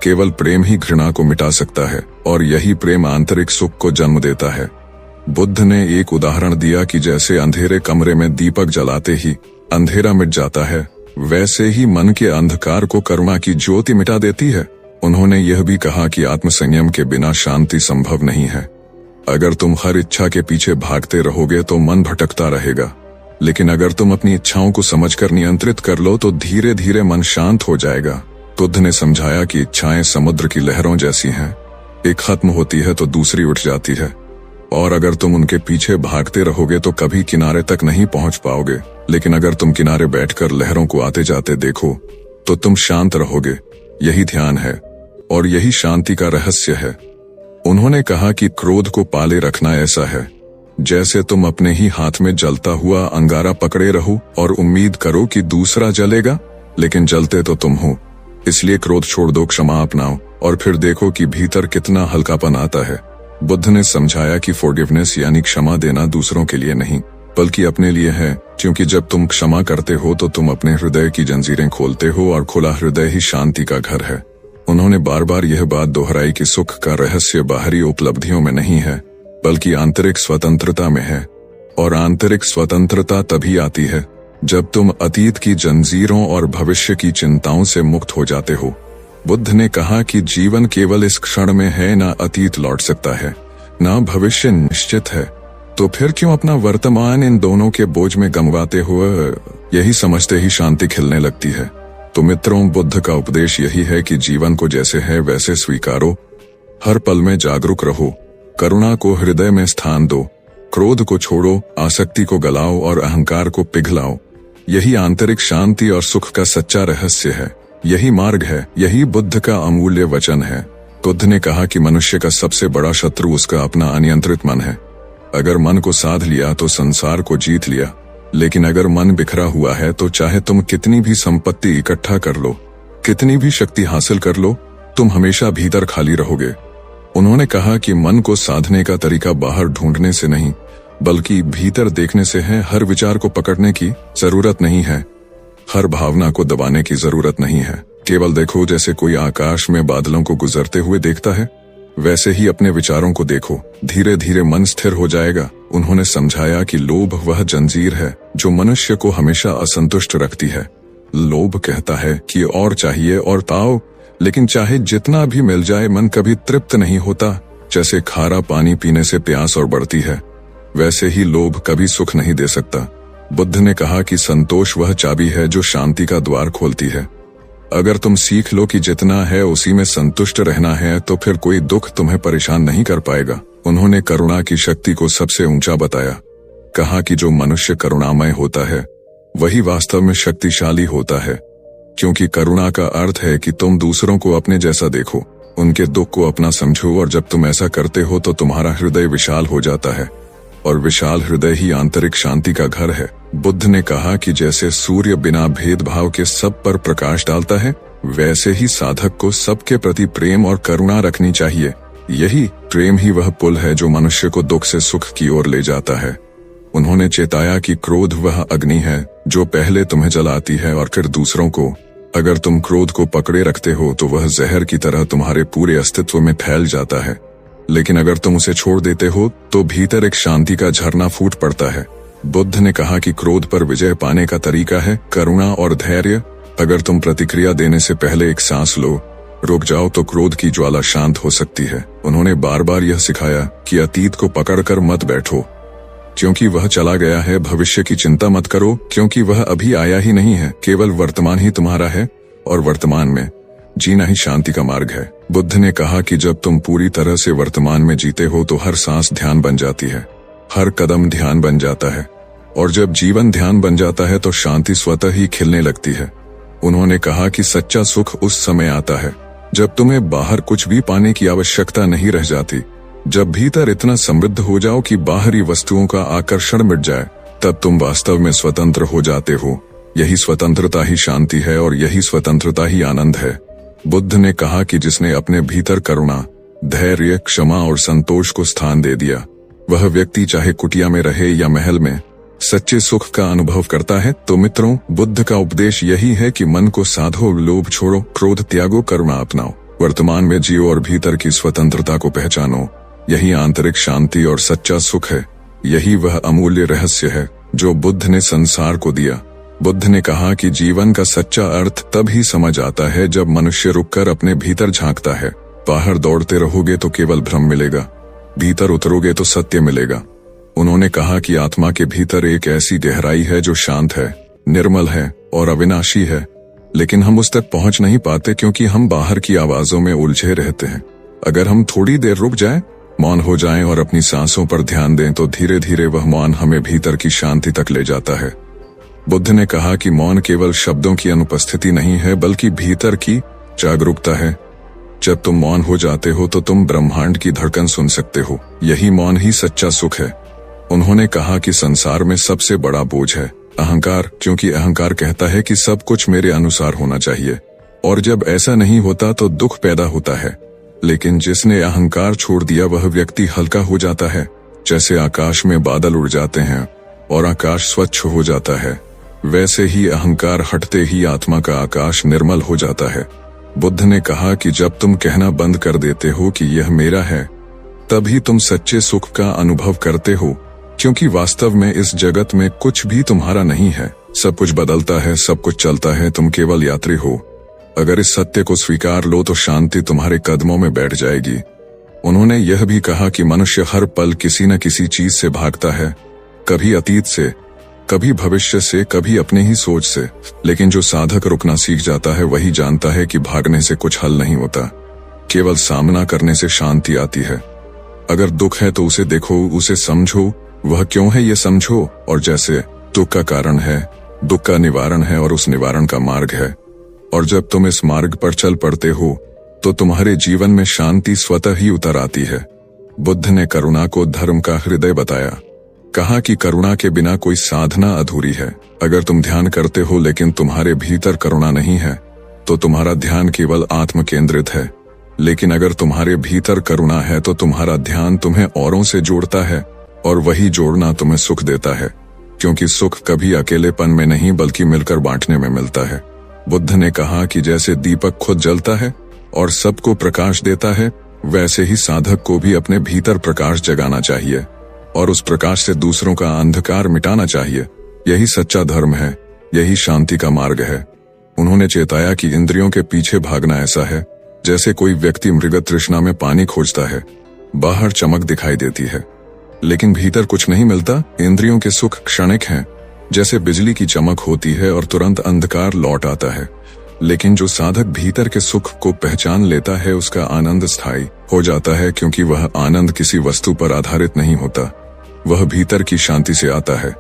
[SPEAKER 1] केवल प्रेम ही घृणा को मिटा सकता है, और यही प्रेम आंतरिक सुख को जन्म देता है। बुद्ध ने एक उदाहरण दिया कि जैसे अंधेरे कमरे में दीपक जलाते ही अंधेरा मिट जाता है, वैसे ही मन के अंधकार को करुणा की ज्योति मिटा देती है। उन्होंने यह भी कहा कि आत्मसंयम के बिना शांति संभव नहीं है। अगर तुम हर इच्छा के पीछे भागते रहोगे तो मन भटकता रहेगा, लेकिन अगर तुम अपनी इच्छाओं को समझकर नियंत्रित कर लो तो धीरे धीरे मन शांत हो जाएगा। बुद्ध ने समझाया कि इच्छाएं समुद्र की लहरों जैसी हैं, एक खत्म होती है तो दूसरी उठ जाती है, और अगर तुम उनके पीछे भागते रहोगे तो कभी किनारे तक नहीं पहुंच पाओगे। लेकिन अगर तुम किनारे बैठकर लहरों को आते जाते देखो तो तुम शांत रहोगे। यही ध्यान है और यही शांति का रहस्य है। उन्होंने कहा कि क्रोध को पाले रखना ऐसा है जैसे तुम अपने ही हाथ में जलता हुआ अंगारा पकड़े रहो और उम्मीद करो कि दूसरा जलेगा, लेकिन जलते तो तुम हो। इसलिए क्रोध छोड़ दो, क्षमा अपनाओ, और फिर देखो कि भीतर कितना हल्कापन आता है। बुद्ध ने समझाया कि फॉरगिवनेस यानी क्षमा देना दूसरों के लिए नहीं बल्कि अपने लिए है, क्योंकि जब तुम क्षमा करते हो तो तुम अपने हृदय की जंजीरें खोलते हो, और खुला हृदय ही शांति का घर है। उन्होंने बार बार यह बात दोहराई कि सुख का रहस्य बाहरी उपलब्धियों में नहीं है बल्कि आंतरिक स्वतंत्रता में है, और आंतरिक स्वतंत्रता तभी आती है जब तुम अतीत की जंजीरों और भविष्य की चिंताओं से मुक्त हो जाते हो। बुद्ध ने कहा कि जीवन केवल इस क्षण में है, ना अतीत लौट सकता है, ना भविष्य निश्चित है, तो फिर क्यों अपना वर्तमान इन दोनों के बोझ में गंवाते हुए? यही समझते ही शांति खिलने लगती है। तो मित्रों, बुद्ध का उपदेश यही है कि जीवन को जैसे है वैसे स्वीकारो, हर पल में जागरूक रहो, करुणा को हृदय में स्थान दो, क्रोध को छोड़ो, आसक्ति को गलाओ और अहंकार को पिघलाओ। यही आंतरिक शांति और सुख का सच्चा रहस्य है। यही मार्ग है, यही बुद्ध का अमूल्य वचन है। बुद्ध ने कहा कि मनुष्य का सबसे बड़ा शत्रु उसका अपना अनियंत्रित मन है। अगर मन को साध लिया तो संसार को जीत लिया, लेकिन अगर मन बिखरा हुआ है तो चाहे तुम कितनी भी संपत्ति इकट्ठा कर लो, कितनी भी शक्ति हासिल कर लो, तुम हमेशा भीतर खाली रहोगे। उन्होंने कहा कि मन को साधने का तरीका बाहर ढूंढने से नहीं बल्कि भीतर देखने से है। हर विचार को पकड़ने की जरूरत नहीं है, हर भावना को दबाने की जरूरत नहीं है। केवल देखो, जैसे कोई आकाश में बादलों को गुजरते हुए देखता है, वैसे ही अपने विचारों को देखो। धीरे धीरे मन स्थिर हो जाएगा। उन्होंने समझाया कि लोभ वह जंजीर है जो मनुष्य को हमेशा असंतुष्ट रखती है। लोभ कहता है कि और चाहिए और पाओ, लेकिन चाहे जितना भी मिल जाए मन कभी तृप्त नहीं होता। जैसे खारा पानी पीने से प्यास और बढ़ती है, वैसे ही लोभ कभी सुख नहीं दे सकता। बुद्ध ने कहा कि संतोष वह चाबी है जो शांति का द्वार खोलती है। अगर तुम सीख लो कि जितना है उसी में संतुष्ट रहना है तो फिर कोई दुख तुम्हें परेशान नहीं कर पाएगा। उन्होंने करुणा की शक्ति को सबसे ऊंचा बताया। कहा कि जो मनुष्य करुणामय होता है वही वास्तव में शक्तिशाली होता है, क्योंकि करुणा का अर्थ है कि तुम दूसरों को अपने जैसा देखो, उनके दुख को अपना समझो, और जब तुम ऐसा करते हो तो तुम्हारा हृदय विशाल हो जाता है। और विशाल हृदय ही आंतरिक शांति का घर है। बुद्ध ने कहा कि जैसे सूर्य बिना भेदभाव के सब पर प्रकाश डालता है, वैसे ही साधक को सबके प्रति प्रेम और करुणा रखनी चाहिए। यही प्रेम ही वह पुल है जो मनुष्य को दुख से सुख की ओर ले जाता है। उन्होंने चेताया कि क्रोध वह अग्नि है जो पहले तुम्हें जलाती है और फिर दूसरों को। अगर तुम क्रोध को पकड़े रखते हो तो वह जहर की तरह तुम्हारे पूरे अस्तित्व में फैल जाता है, लेकिन अगर तुम उसे छोड़ देते हो तो भीतर एक शांति का झरना फूट पड़ता है। बुद्ध ने कहा कि क्रोध पर विजय पाने का तरीका है करुणा और धैर्य। अगर तुम प्रतिक्रिया देने से पहले एक सांस लो, रुक जाओ, तो क्रोध की ज्वाला शांत हो सकती है। उन्होंने बार बार यह सिखाया कि अतीत को पकड़कर मत बैठो, क्योंकि वह चला गया है। भविष्य की चिंता मत करो, क्योंकि वह अभी आया ही नहीं है। केवल वर्तमान ही तुम्हारा है और वर्तमान में जीना ही शांति का मार्ग है। बुद्ध ने कहा कि जब तुम पूरी तरह से वर्तमान में जीते हो तो हर सांस ध्यान बन जाती है, हर कदम ध्यान बन जाता है, और जब जीवन ध्यान बन जाता है तो शांति स्वतः ही खिलने लगती है। उन्होंने कहा कि सच्चा सुख उस समय आता है जब तुम्हें बाहर कुछ भी पाने की आवश्यकता नहीं रह जाती। जब भीतर इतना समृद्ध हो जाओ कि बाहरी वस्तुओं का आकर्षण मिट जाए, तब तुम वास्तव में स्वतंत्र हो जाते हो। यही स्वतंत्रता ही शांति है और यही स्वतंत्रता ही आनंद है। बुद्ध ने कहा कि जिसने अपने भीतर करुणा, धैर्य, क्षमा और संतोष को स्थान दे दिया, वह व्यक्ति चाहे कुटिया में रहे या महल में, सच्चे सुख का अनुभव करता है। तो मित्रों, बुद्ध का उपदेश यही है कि मन को साधो, लोभ छोड़ो, क्रोध त्यागो, करुणा अपनाओ, वर्तमान में जियो और भीतर की स्वतंत्रता को पहचानो। यही आंतरिक शांति और सच्चा सुख है। यही वह अमूल्य रहस्य है जो बुद्ध ने संसार को दिया। बुद्ध ने कहा कि जीवन का सच्चा अर्थ तब ही समझ आता है जब मनुष्य रुककर अपने भीतर झांकता है। बाहर दौड़ते रहोगे तो केवल भ्रम मिलेगा, भीतर उतरोगे तो सत्य मिलेगा। उन्होंने कहा कि आत्मा के भीतर एक ऐसी गहराई है जो शांत है, निर्मल है और अविनाशी है, लेकिन हम उस तक पहुंच नहीं पाते क्योंकि हम बाहर की आवाजों में उलझे रहते हैं। अगर हम थोड़ी देर रुक जाएं, मौन हो जाएं और अपनी सांसों पर ध्यान दें तो धीरे धीरे वह मौन हमें भीतर की शांति तक ले जाता है। बुद्ध ने कहा कि मौन केवल शब्दों की अनुपस्थिति नहीं है, बल्कि भीतर की जागरूकता है। जब तुम मौन हो जाते हो तो तुम ब्रह्मांड की धड़कन सुन सकते हो। यही मौन ही सच्चा सुख है। उन्होंने कहा कि संसार में सबसे बड़ा बोझ है अहंकार, क्योंकि अहंकार कहता है कि सब कुछ मेरे अनुसार होना चाहिए, और जब ऐसा नहीं होता तो दुख पैदा होता है। लेकिन जिसने अहंकार छोड़ दिया वह व्यक्ति हल्का हो जाता है, जैसे आकाश में बादल उड़ जाते हैं और आकाश स्वच्छ हो जाता है, वैसे ही अहंकार हटते ही आत्मा का आकाश निर्मल हो जाता है। बुद्ध ने कहा कि जब तुम कहना बंद कर देते हो कि यह मेरा है, तभी तुम सच्चे सुख का अनुभव करते हो, क्योंकि वास्तव में इस जगत में कुछ भी तुम्हारा नहीं है। सब कुछ बदलता है, सब कुछ चलता है, तुम केवल यात्री हो। अगर इस सत्य को स्वीकार लो तो शांति तुम्हारे कदमों में बैठ जाएगी। उन्होंने यह भी कहा कि मनुष्य हर पल किसी न किसी चीज से भागता है, कभी अतीत से, कभी भविष्य से, कभी अपने ही सोच से। लेकिन जो साधक रुकना सीख जाता है वही जानता है कि भागने से कुछ हल नहीं होता, केवल सामना करने से शांति आती है। अगर दुख है तो उसे देखो, उसे समझो, वह क्यों है ये समझो, और जैसे दुख का कारण है, दुख का निवारण है और उस निवारण का मार्ग है। और जब तुम इस मार्ग पर चल पड़ते हो तो तुम्हारे जीवन में शांति स्वतः ही उतर आती है। बुद्ध ने करुणा को धर्म का हृदय बताया। कहा कि करुणा के बिना कोई साधना अधूरी है। अगर तुम ध्यान करते हो लेकिन तुम्हारे भीतर करुणा नहीं है तो तुम्हारा ध्यान केवल आत्म केंद्रित है। लेकिन अगर तुम्हारे भीतर करुणा है तो तुम्हारा ध्यान तुम्हें औरों से जोड़ता है, और वही जोड़ना तुम्हें सुख देता है, क्योंकि सुख कभी अकेलेपन में नहीं बल्कि मिलकर बांटने में मिलता है। बुद्ध ने कहा कि जैसे दीपक खुद जलता है और सबको प्रकाश देता है, वैसे ही साधक को भी अपने भीतर प्रकाश जगाना चाहिए और उस प्रकाश से दूसरों का अंधकार मिटाना चाहिए। यही सच्चा धर्म है, यही शांति का मार्ग है। उन्होंने चेताया कि इंद्रियों के पीछे भागना ऐसा है जैसे कोई व्यक्ति मृग तृष्णा में पानी खोजता है। बाहर चमक दिखाई देती है लेकिन भीतर कुछ नहीं मिलता। इंद्रियों के सुख क्षणिक हैं, जैसे बिजली की चमक होती है और तुरंत अंधकार लौट आता है। लेकिन जो साधक भीतर के सुख को पहचान लेता है उसका आनंद स्थायी हो जाता है, क्योंकि वह आनंद किसी वस्तु पर आधारित नहीं होता, वह भीतर की शांति से आता है।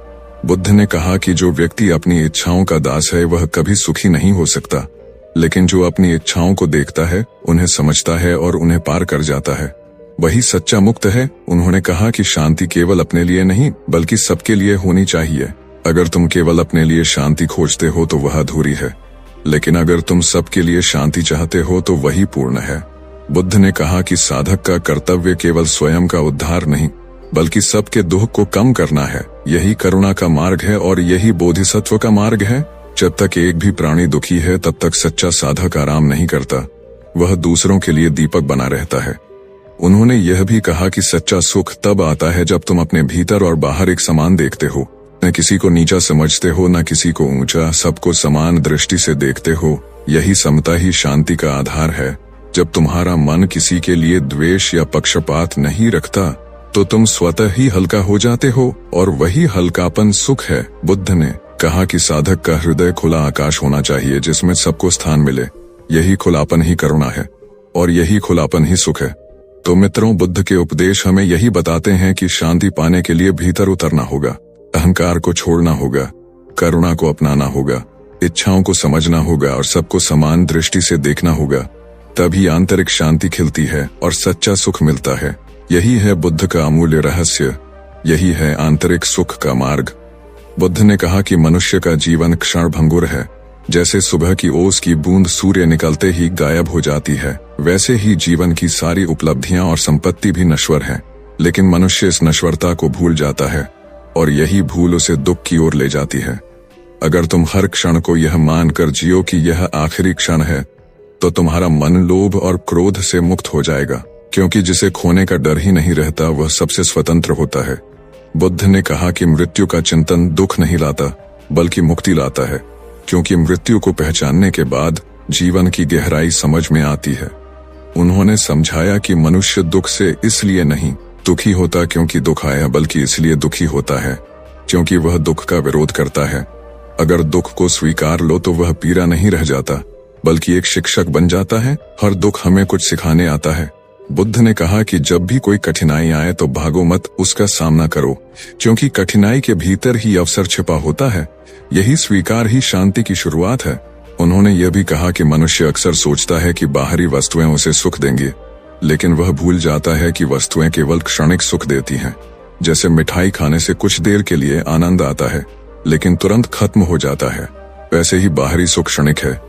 [SPEAKER 1] बुद्ध ने कहा कि जो व्यक्ति अपनी इच्छाओं का दास है वह कभी सुखी नहीं हो सकता, लेकिन जो अपनी इच्छाओं को देखता है, उन्हें समझता है और उन्हें पार कर जाता है, वही सच्चा मुक्त है। उन्होंने कहा कि शांति केवल अपने लिए नहीं बल्कि सबके लिए होनी चाहिए। अगर तुम केवल अपने लिए शांति खोजते हो तो वह अधूरी है, लेकिन अगर तुम सबके लिए शांति चाहते हो तो वही पूर्ण है। बुद्ध ने कहा कि साधक का कर्तव्य केवल स्वयं का उद्धार नहीं बल्कि सबके दुख को कम करना है। यही करुणा का मार्ग है और यही बोधिसत्व का मार्ग है। जब तक एक भी प्राणी दुखी है तब तक सच्चा साधक आराम नहीं करता, वह दूसरों के लिए दीपक बना रहता है। उन्होंने यह भी कहा कि सच्चा सुख तब आता है जब तुम अपने भीतर और बाहर एक समान देखते हो, न किसी को नीचा समझते हो न किसी को ऊंचा, सबको समान दृष्टि से देखते हो। यही समता ही शांति का आधार है। जब तुम्हारा मन किसी के लिए द्वेष या पक्षपात नहीं रखता तो तुम स्वतः ही हल्का हो जाते हो और वही हल्कापन सुख है। बुद्ध ने कहा कि साधक का हृदय खुला आकाश होना चाहिए जिसमें सबको स्थान मिले। यही खुलापन ही करुणा है और यही खुलापन ही सुख है। तो मित्रों, बुद्ध के उपदेश हमें यही बताते हैं कि शांति पाने के लिए भीतर उतरना होगा, अहंकार को छोड़ना होगा, करुणा को अपनाना होगा, इच्छाओं को समझना होगा और सबको समान दृष्टि से देखना होगा। तभी आंतरिक शांति खिलती है और सच्चा सुख मिलता है। यही है बुद्ध का अमूल्य रहस्य, यही है आंतरिक सुख का मार्ग। बुद्ध ने कहा कि मनुष्य का जीवन क्षण भंगुर है। जैसे सुबह की ओस की बूंद सूर्य निकलते ही गायब हो जाती है, वैसे ही जीवन की सारी उपलब्धियां और संपत्ति भी नश्वर है। लेकिन मनुष्य इस नश्वरता को भूल जाता है और यही भूल उसे दुख की ओर ले जाती है। अगर तुम हर क्षण को यह मानकर जियो कि यह आखिरी क्षण है तो तुम्हारा मन लोभ और क्रोध से मुक्त हो जाएगा, क्योंकि जिसे खोने का डर ही नहीं रहता वह सबसे स्वतंत्र होता है। बुद्ध ने कहा कि मृत्यु का चिंतन दुख नहीं लाता बल्कि मुक्ति लाता है, क्योंकि मृत्यु को पहचानने के बाद जीवन की गहराई समझ में आती है। उन्होंने समझाया कि मनुष्य दुख से इसलिए नहीं दुखी होता क्योंकि दुख आया, बल्कि इसलिए दुखी होता है क्योंकि वह दुख का विरोध करता है। अगर दुख को स्वीकार लो तो वह पीड़ा नहीं रह जाता बल्कि एक शिक्षक बन जाता है। हर दुख हमें कुछ सिखाने आता है। बुद्ध ने कहा कि जब भी कोई कठिनाई आए तो भागो मत, उसका सामना करो, क्योंकि कठिनाई के भीतर ही अवसर छिपा होता है। यही स्वीकार ही शांति की शुरुआत है। उन्होंने यह भी कहा कि मनुष्य अक्सर सोचता है कि बाहरी वस्तुएं उसे सुख देंगी, लेकिन वह भूल जाता है कि वस्तुएं केवल क्षणिक सुख देती हैं। जैसे मिठाई खाने से कुछ देर के लिए आनंद आता है लेकिन तुरंत खत्म हो जाता है, वैसे ही बाहरी सुख क्षणिक है।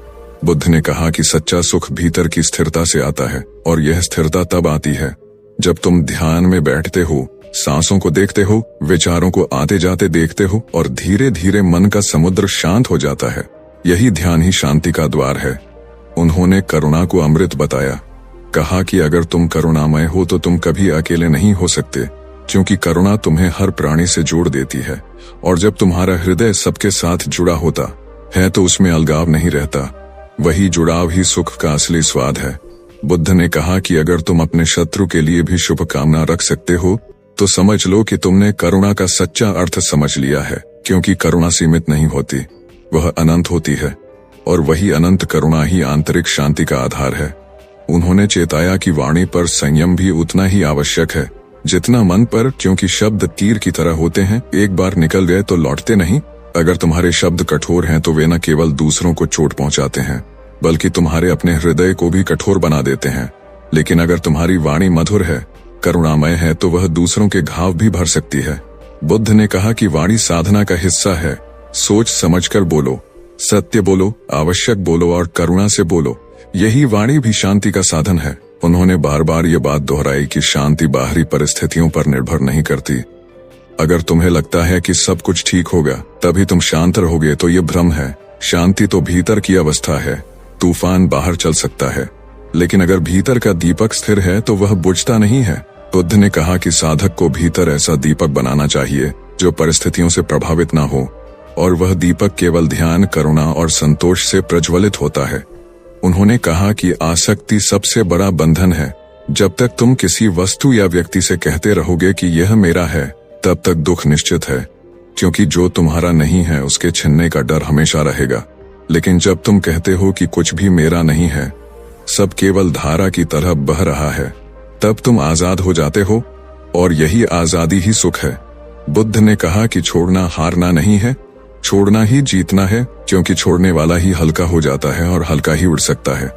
[SPEAKER 1] बुद्ध ने कहा कि सच्चा सुख भीतर की स्थिरता से आता है और यह स्थिरता तब आती है जब तुम ध्यान में बैठते हो, सांसों को देखते हो, विचारों को आते जाते देखते हो और धीरे धीरे मन का समुद्र शांत हो जाता है। यही ध्यान ही शांति का द्वार है। उन्होंने करुणा को अमृत बताया। कहा कि अगर तुम करुणामय हो तो तुम कभी अकेले नहीं हो सकते, क्योंकि करुणा तुम्हें हर प्राणी से जोड़ देती है और जब तुम्हारा हृदय सबके साथ जुड़ा होता है तो उसमें अलगाव नहीं रहता। वही जुड़ाव ही सुख का असली स्वाद है। बुद्ध ने कहा कि अगर तुम अपने शत्रु के लिए भी शुभकामना रख सकते हो तो समझ लो कि तुमने करुणा का सच्चा अर्थ समझ लिया है, क्योंकि करुणा सीमित नहीं होती, वह अनंत होती है और वही अनंत करुणा ही आंतरिक शांति का आधार है। उन्होंने चेताया कि वाणी पर संयम भी उतना ही आवश्यक है जितना मन पर, क्योंकि शब्द तीर की तरह होते हैं, एक बार निकल गए तो लौटते नहीं। अगर तुम्हारे शब्द कठोर हैं तो वे न केवल दूसरों को चोट पहुंचाते हैं बल्कि तुम्हारे अपने हृदय को भी कठोर बना देते हैं। लेकिन अगर तुम्हारी वाणी मधुर है, करुणामय है, तो वह दूसरों के घाव भी भर सकती है। बुद्ध ने कहा कि वाणी साधना का हिस्सा है। सोच समझकर बोलो, सत्य बोलो, आवश्यक बोलो और करुणा से बोलो। यही वाणी भी शांति का साधन है। उन्होंने बार बार ये बात दोहराई कि शांति बाहरी परिस्थितियों पर निर्भर नहीं करती। अगर तुम्हें लगता है कि सब कुछ ठीक होगा तभी तुम शांत रहोगे तो ये भ्रम है। शांति तो भीतर की अवस्था है। तूफान बाहर चल सकता है, लेकिन अगर भीतर का दीपक स्थिर है तो वह बुझता नहीं है। बुद्ध ने कहा कि साधक को भीतर ऐसा दीपक बनाना चाहिए जो परिस्थितियों से प्रभावित ना हो, और वह दीपक केवल ध्यान, करुणा और संतोष से प्रज्वलित होता है। उन्होंने कहा कि आसक्ति सबसे बड़ा बंधन है। जब तक तुम किसी वस्तु या व्यक्ति से कहते रहोगे कि यह मेरा है, तब तक दुख निश्चित है, क्योंकि जो तुम्हारा नहीं है उसके छिनने का डर हमेशा रहेगा। लेकिन जब तुम कहते हो कि कुछ भी मेरा नहीं है, सब केवल धारा की तरह बह रहा है, तब तुम आजाद हो जाते हो और यही आजादी ही सुख है। बुद्ध ने कहा कि छोड़ना हारना नहीं है, छोड़ना ही जीतना है, क्योंकि छोड़ने वाला ही हल्का हो जाता है और हल्का ही उड़ सकता है।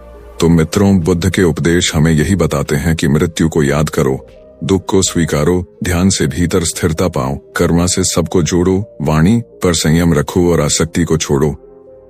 [SPEAKER 1] तो मित्रों, बुद्ध के उपदेश हमें यही बताते हैं कि मृत्यु को याद करो, दुख को स्वीकारो, ध्यान से भीतर स्थिरता पाओ, कर्मा से सबको जोड़ो, वाणी पर संयम रखो और आसक्ति को छोड़ो।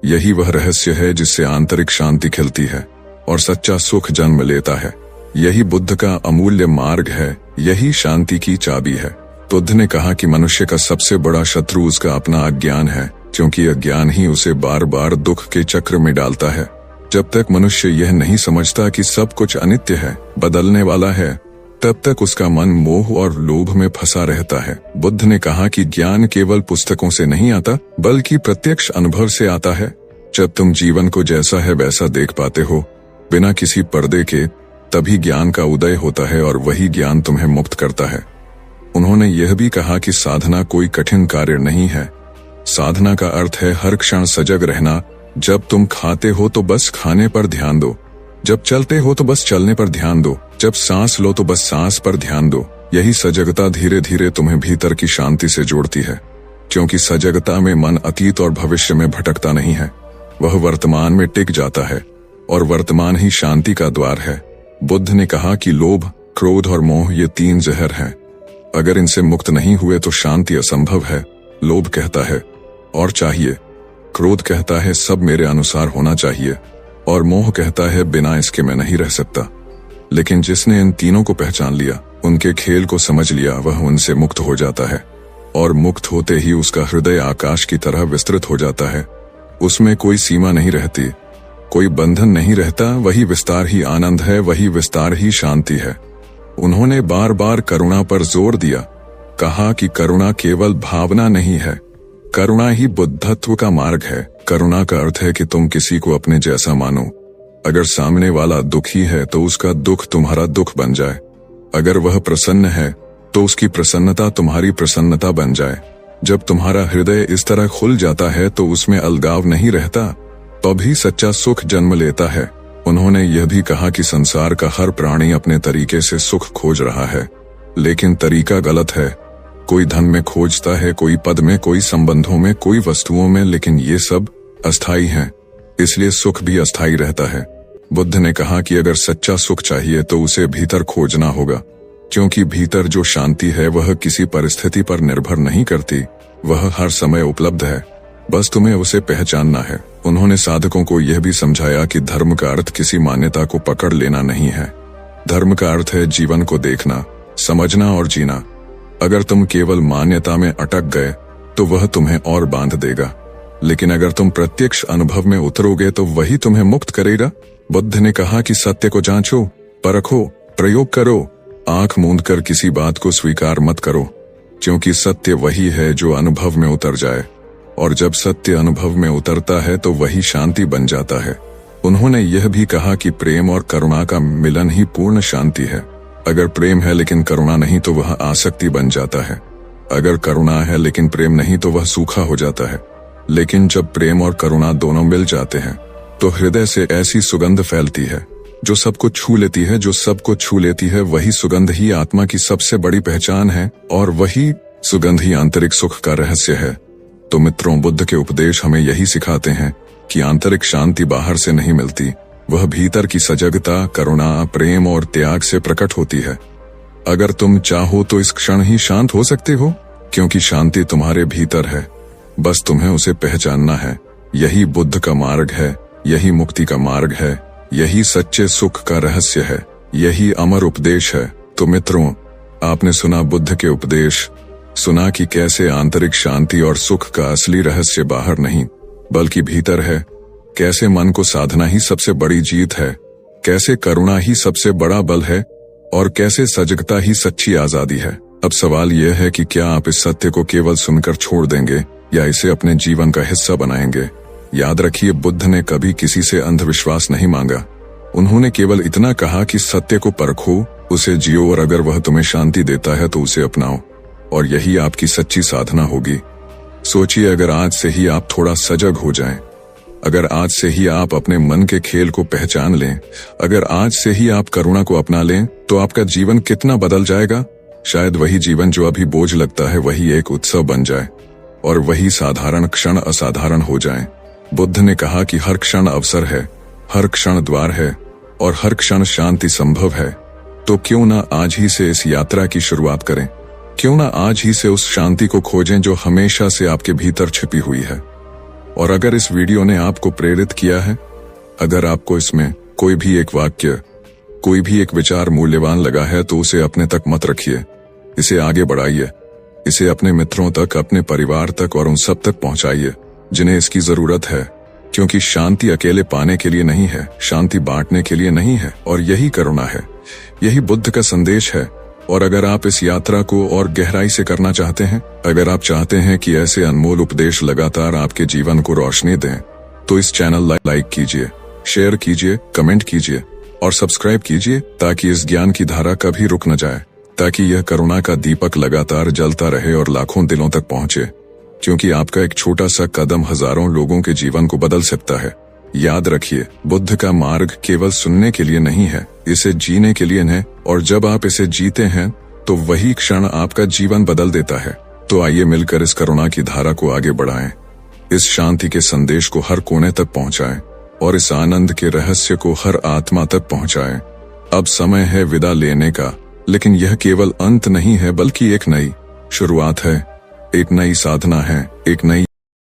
[SPEAKER 1] यही वह रहस्य है जिससे आंतरिक शांति खिलती है और सच्चा सुख जन्म लेता है। यही बुद्ध का अमूल्य मार्ग है, यही शांति की चाबी है। बुद्ध ने कहा कि मनुष्य का सबसे बड़ा शत्रु उसका अपना अज्ञान है, क्योंकि अज्ञान ही उसे बार बार दुख के चक्र में डालता है। जब तक मनुष्य यह नहीं समझता कि सब कुछ अनित्य है, बदलने वाला है, तब तक उसका मन मोह और लोभ में फंसा रहता है। बुद्ध ने कहा कि ज्ञान केवल पुस्तकों से नहीं आता, बल्कि प्रत्यक्ष अनुभव से आता है। जब तुम जीवन को जैसा है वैसा देख पाते हो, बिना किसी पर्दे के, तभी ज्ञान का उदय होता है और वही ज्ञान तुम्हें मुक्त करता है। उन्होंने यह भी कहा कि साधना कोई कठिन कार्य नहीं है। साधना का अर्थ है हर क्षण सजग रहना। जब तुम खाते हो तो बस खाने पर ध्यान दो, जब चलते हो तो बस चलने पर ध्यान दो, जब सांस लो तो बस सांस पर ध्यान दो। यही सजगता धीरे धीरे तुम्हें भीतर की शांति से जोड़ती है, क्योंकि सजगता में मन अतीत और भविष्य में भटकता नहीं है, वह वर्तमान में टिक जाता है और वर्तमान ही शांति का द्वार है। बुद्ध ने कहा कि लोभ, क्रोध और मोह ये 3 जहर हैं। अगर इनसे मुक्त नहीं हुए तो शांति असंभव है। लोभ कहता है और चाहिए, क्रोध कहता है सब मेरे अनुसार होना चाहिए, और मोह कहता है बिना इसके मैं नहीं रह सकता। लेकिन जिसने इन तीनों को पहचान लिया, उनके खेल को समझ लिया, वह उनसे मुक्त हो जाता है, और मुक्त होते ही उसका हृदय आकाश की तरह विस्तृत हो जाता है। उसमें कोई सीमा नहीं रहती, कोई बंधन नहीं रहता। वही विस्तार ही आनंद है, वही विस्तार ही शांति है। उन्होंने बार बार करुणा पर जोर दिया, कहा कि करुणा केवल भावना नहीं है, करुणा ही बुद्धत्व का मार्ग है। करुणा का अर्थ है कि तुम किसी को अपने जैसा मानो। अगर सामने वाला दुखी है तो उसका दुख तुम्हारा दुख बन जाए, अगर वह प्रसन्न है तो उसकी प्रसन्नता तुम्हारी प्रसन्नता बन जाए। जब तुम्हारा हृदय इस तरह खुल जाता है तो उसमें अलगाव नहीं रहता, तभी सच्चा सुख जन्म लेता है। उन्होंने यह भी कहा कि संसार का हर प्राणी अपने तरीके से सुख खोज रहा है, लेकिन तरीका गलत है। कोई धन में खोजता है, कोई पद में, कोई संबंधों में, कोई वस्तुओं में, लेकिन ये सब अस्थाई हैं, इसलिए सुख भी अस्थाई रहता है। बुद्ध ने कहा कि अगर सच्चा सुख चाहिए तो उसे भीतर खोजना होगा, क्योंकि भीतर जो शांति है वह किसी परिस्थिति पर निर्भर नहीं करती, वह हर समय उपलब्ध है, बस तुम्हें उसे पहचानना है। उन्होंने साधकों को यह भी समझाया कि धर्म का अर्थ किसी मान्यता को पकड़ लेना नहीं है। धर्म का अर्थ है जीवन को देखना, समझना और जीना। अगर तुम केवल मान्यता में अटक गए तो वह तुम्हें और बांध देगा, लेकिन अगर तुम प्रत्यक्ष अनुभव में उतरोगे तो वही तुम्हें मुक्त करेगा। बुद्ध ने कहा कि सत्य को जांचो, परखो, प्रयोग करो। आंख मूंद कर किसी बात को स्वीकार मत करो, क्योंकि सत्य वही है जो अनुभव में उतर जाए, और जब सत्य अनुभव में उतरता है तो वही शांति बन जाता है। उन्होंने यह भी कहा कि प्रेम और करुणा का मिलन ही पूर्ण शांति है। अगर प्रेम है लेकिन करुणा नहीं तो वह आसक्ति बन जाता है, अगर करुणा है लेकिन प्रेम नहीं तो वह सूखा हो जाता है। लेकिन जब प्रेम और करुणा दोनों मिल जाते हैं तो हृदय से ऐसी सुगंध फैलती है जो सबको छू लेती है। जो सबको छू लेती है वही सुगंध ही आत्मा की सबसे बड़ी पहचान है, और वही सुगंध ही आंतरिक सुख का रहस्य है। तो मित्रों, बुद्ध के उपदेश हमें यही सिखाते हैं कि आंतरिक शांति बाहर से नहीं मिलती, वह भीतर की सजगता, करुणा, प्रेम और त्याग से प्रकट होती है। अगर तुम चाहो तो इस क्षण ही शांत हो सकते हो, क्योंकि शांति तुम्हारे भीतर है, बस तुम्हें उसे पहचानना है। यही बुद्ध का मार्ग है, यही मुक्ति का मार्ग है, यही सच्चे सुख का रहस्य है, यही अमर उपदेश है। तो मित्रों, आपने सुना बुद्ध के उपदेश, सुना कि कैसे आंतरिक शांति और सुख का असली रहस्य बाहर नहीं बल्कि भीतर है, कैसे मन को साधना ही सबसे बड़ी जीत है, कैसे करुणा ही सबसे बड़ा बल है, और कैसे सजगता ही सच्ची आजादी है। अब सवाल यह है कि क्या आप इस सत्य को केवल सुनकर छोड़ देंगे या इसे अपने जीवन का हिस्सा बनाएंगे। याद रखिए, बुद्ध ने कभी किसी से अंधविश्वास नहीं मांगा। उन्होंने केवल इतना कहा कि सत्य को परखो, उसे जियो, और अगर वह तुम्हें शांति देता है तो उसे अपनाओ, और यही आपकी सच्ची साधना होगी। सोचिए, अगर आज से ही आप थोड़ा सजग हो जाएं, अगर आज से ही आप अपने मन के खेल को पहचान लें, अगर आज से ही आप करुणा को अपना लें, तो आपका जीवन कितना बदल जाएगा। शायद वही जीवन जो अभी बोझ लगता है वही एक उत्सव बन जाए, और वही साधारण क्षण असाधारण हो जाएं। बुद्ध ने कहा कि हर क्षण अवसर है, हर क्षण द्वार है, और हर क्षण शांति संभव है, तो क्यों ना आज ही से इस यात्रा की शुरुआत करें। क्यों ना आज ही से उस शांति को खोजें जो हमेशा से आपके भीतर छिपी हुई है। और अगर इस वीडियो ने आपको प्रेरित किया है, अगर आपको इसमें कोई भी एक वाक्य, कोई भी एक विचार मूल्यवान लगा है, तो उसे अपने तक मत रखिए, इसे आगे बढ़ाइए। इसे अपने मित्रों तक, अपने परिवार तक और उन सब तक पहुंचाइए जिन्हें इसकी जरूरत है। क्योंकि शांति अकेले पाने के लिए नहीं है, शांति बांटने के लिए नहीं है, और यही करुणा है, यही बुद्ध का संदेश है। और अगर आप इस यात्रा को और गहराई से करना चाहते हैं, अगर आप चाहते हैं कि ऐसे अनमोल उपदेश लगातार आपके जीवन को रोशनी दें, तो इस चैनल लाइक कीजिए, शेयर कीजिए, कमेंट कीजिए और सब्सक्राइब कीजिए, ताकि इस ज्ञान की धारा कभी रुक न जाए, ताकि यह करुणा का दीपक लगातार जलता रहे और लाखों दिलों तक पहुंचे। क्योंकि आपका एक छोटा सा कदम हजारों लोगों के जीवन को बदल सकता है। याद रखिए, बुद्ध का मार्ग केवल सुनने के लिए नहीं है, इसे जीने के लिए है। और जब आप इसे जीते हैं, तो वही क्षण आपका जीवन बदल देता है। तो आइए मिलकर इस करुणा की धारा को आगे बढ़ाएं, इस शांति के संदेश को हर कोने तक पहुंचाएं और इस आनंद के रहस्य को हर आत्मा तक पहुंचाएं। अब समय है विदा लेने का, लेकिन यह केवल अंत नहीं है, बल्कि एक नई शुरुआत है, एक नई साधना है, एक नई